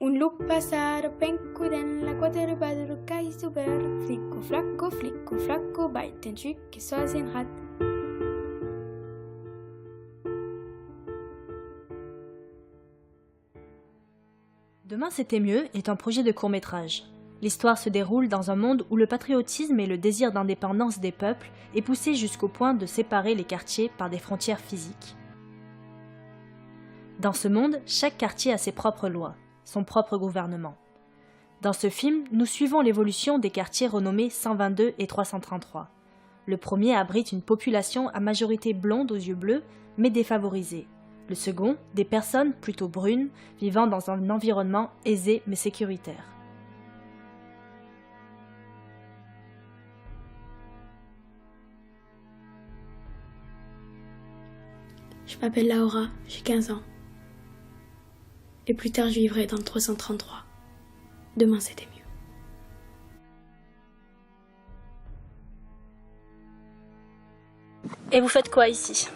Un look passato pencuden la quater badru kai super flicco flacco baiten que soit in rat. Demain c'était mieux est un projet de court-métrage. L'histoire se déroule dans un monde où le patriotisme et le désir d'indépendance des peuples est poussé jusqu'au point de séparer les quartiers par des frontières physiques. Dans ce monde, chaque quartier a ses propres lois, son propre gouvernement. Dans ce film, nous suivons l'évolution des quartiers renommés 122 et 333. Le premier abrite une population à majorité blonde aux yeux bleus, mais défavorisée. Le second, des personnes plutôt brunes, vivant dans un environnement aisé mais sécuritaire. Je m'appelle Laura, j'ai 15 ans. Et plus tard, je vivrai dans le 333. Demain, c'était mieux. Et vous faites quoi ici?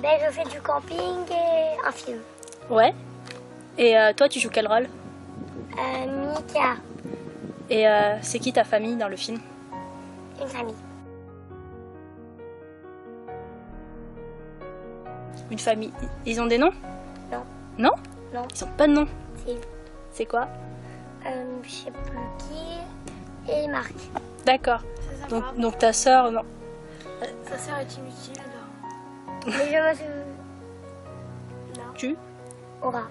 Je fais du camping et un film. Ouais. Et toi, tu joues quel rôle? Mika, Et c'est qui ta famille dans le film? une famille. Une famille. Ils ont des noms? Non. Non? Non. Ils ont pas de nom. Si. C'est quoi? Je sais plus qui et Marc. D'accord. Donc ta sœur, non. Sa sœur est inutile alors. Mais je me suis... Tu? Aura.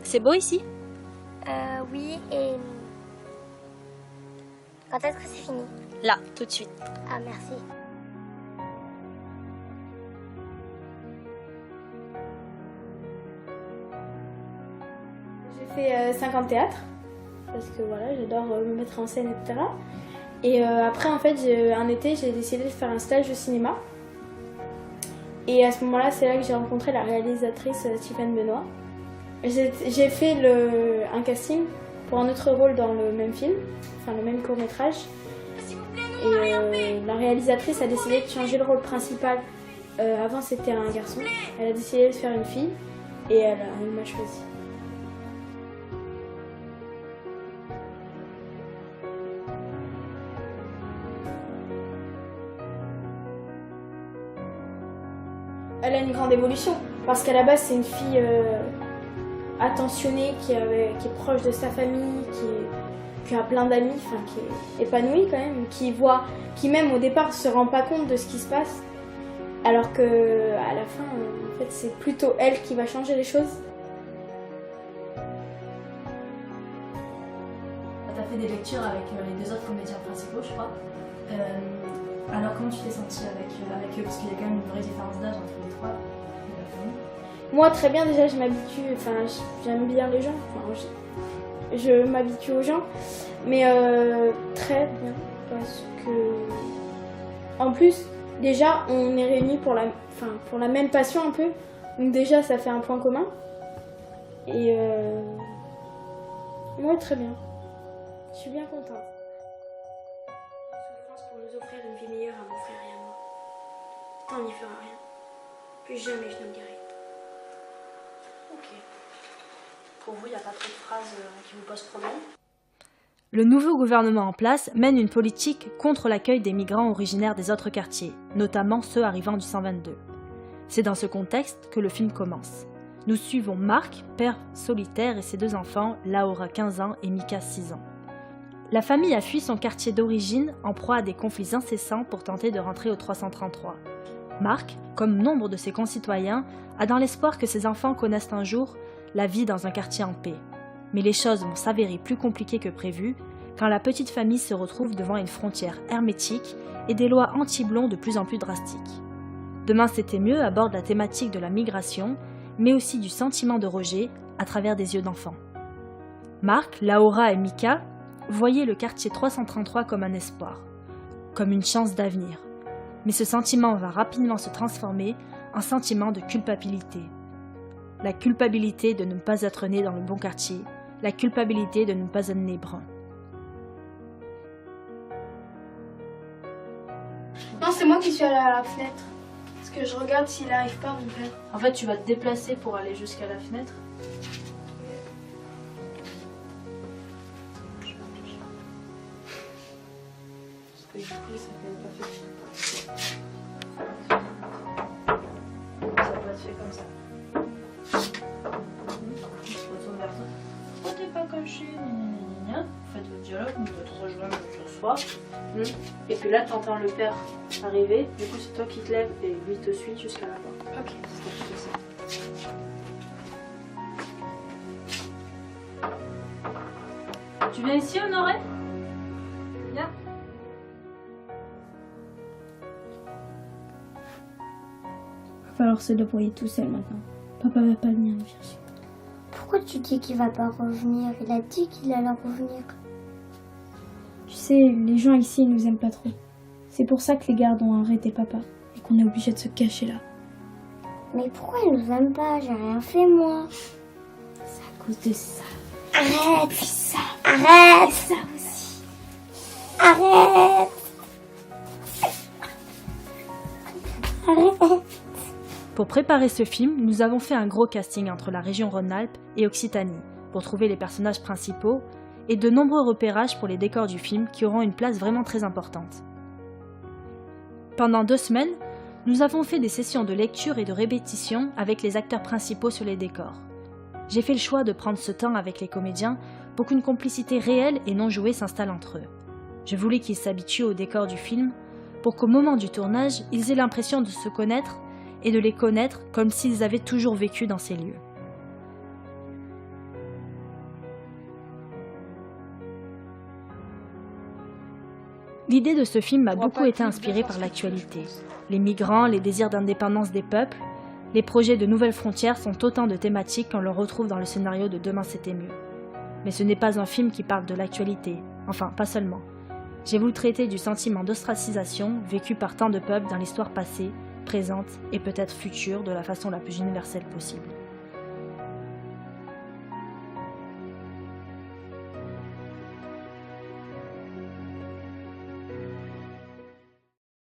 C'est beau ici? Oui, et... Quand est-ce que c'est fini? Là, tout de suite. Ah, merci. J'ai fait 5 ans de théâtre, parce que voilà, j'adore me mettre en scène, etc. Et après, en fait, un été, j'ai décidé de faire un stage au cinéma. Et à ce moment-là, c'est là que j'ai rencontré la réalisatrice Stéphane Benoît. J'ai fait un casting pour un autre rôle dans le même film, enfin le même court-métrage. Et la réalisatrice a décidé de changer le rôle principal. Avant, c'était un garçon. Elle a décidé de faire une fille et elle m'a choisi. Elle a une grande évolution, parce qu'à la base c'est une fille attentionnée, qui est proche de sa famille, qui a plein d'amis, enfin qui est épanouie quand même, qui même au départ se rend pas compte de ce qui se passe, alors que à la fin en fait c'est plutôt elle qui va changer les choses. Tu as fait des lectures avec les deux autres comédiens principaux, je crois. Alors comment tu t'es sentie avec eux? Parce qu'il y a quand même une vraie différence d'âge entre les trois. Moi très bien, déjà je m'habitue, enfin j'aime bien les gens, enfin, je m'habitue aux gens, mais très bien, parce que en plus déjà on est réunis pour la même passion un peu, donc déjà ça fait un point commun, et moi très bien, je suis bien contente. Souffrance pour nous offrir une vie meilleure à mon frère et à moi. T'en n'y fera rien, plus jamais je ne le dirai. Ok. Pour vous, il n'y a pas trop de phrases qui vous posent problème? Le nouveau gouvernement en place mène une politique contre l'accueil des migrants originaires des autres quartiers, notamment ceux arrivant du 122. C'est dans ce contexte que le film commence. Nous suivons Marc, père solitaire, et ses deux enfants, Laura 15 ans et Mika 6 ans. La famille a fui son quartier d'origine en proie à des conflits incessants pour tenter de rentrer au 333. Marc, comme nombre de ses concitoyens, a dans l'espoir que ses enfants connaissent un jour la vie dans un quartier en paix. Mais les choses vont s'avérer plus compliquées que prévu quand la petite famille se retrouve devant une frontière hermétique et des lois anti-blonds de plus en plus drastiques. Demain c'était mieux aborde la thématique de la migration, mais aussi du sentiment de rejet à travers des yeux d'enfants. Marc, Laura et Mika voyaient le quartier 333 comme un espoir, comme une chance d'avenir. Mais ce sentiment va rapidement se transformer en sentiment de culpabilité. La culpabilité de ne pas être né dans le bon quartier, la culpabilité de ne pas être né brun. Non, c'est moi qui suis allée à la fenêtre. Parce Parce que je regarde s'il n'arrive pas, mon père. En fait, tu vas te déplacer pour aller jusqu'à la fenêtre. Parce que du coup, ça peut pas fait. Ça peut être fait comme ça. On se retourne vers toi. Oh, t'es pas caché, gna. Vous faites votre dialogue, vous te rejoindre sur soi. Et puis là, t'entends le père arriver. Du coup, c'est toi qui te lèves et lui te suit jusqu'à la porte. Ok. C'est toi qui fais ça. Tu viens ici, Honoré? Viens. Va falloir se débrouiller tout seul maintenant. Papa va pas venir me chercher. Pourquoi tu dis qu'il va pas revenir? Il a dit qu'il allait revenir. Tu sais, les gens ici ils nous aiment pas trop. C'est pour ça que les gardes ont arrêté papa et qu'on est obligé de se cacher là. Mais pourquoi il nous aime pas? J'ai rien fait moi. C'est à cause de ça. Arrête! Puis ça. Arrête! Ça aussi. Arrête! Arrête! Pour préparer ce film, nous avons fait un gros casting entre la région Rhône-Alpes et Occitanie pour trouver les personnages principaux et de nombreux repérages pour les décors du film qui auront une place vraiment très importante. Pendant 2 semaines, nous avons fait des sessions de lecture et de répétition avec les acteurs principaux sur les décors. J'ai fait le choix de prendre ce temps avec les comédiens pour qu'une complicité réelle et non jouée s'installe entre eux. Je voulais qu'ils s'habituent au décor du film pour qu'au moment du tournage, ils aient l'impression de se connaître et de les connaître comme s'ils avaient toujours vécu dans ces lieux. L'idée de ce film m'a beaucoup été inspirée par l'actualité. Les migrants, les désirs d'indépendance des peuples, les projets de nouvelles frontières sont autant de thématiques qu'on le retrouve dans le scénario de Demain c'était mieux. Mais ce n'est pas un film qui parle de l'actualité, enfin pas seulement. J'ai voulu traiter du sentiment d'ostracisation vécu par tant de peuples dans l'histoire passée, présente et peut-être future de la façon la plus universelle possible.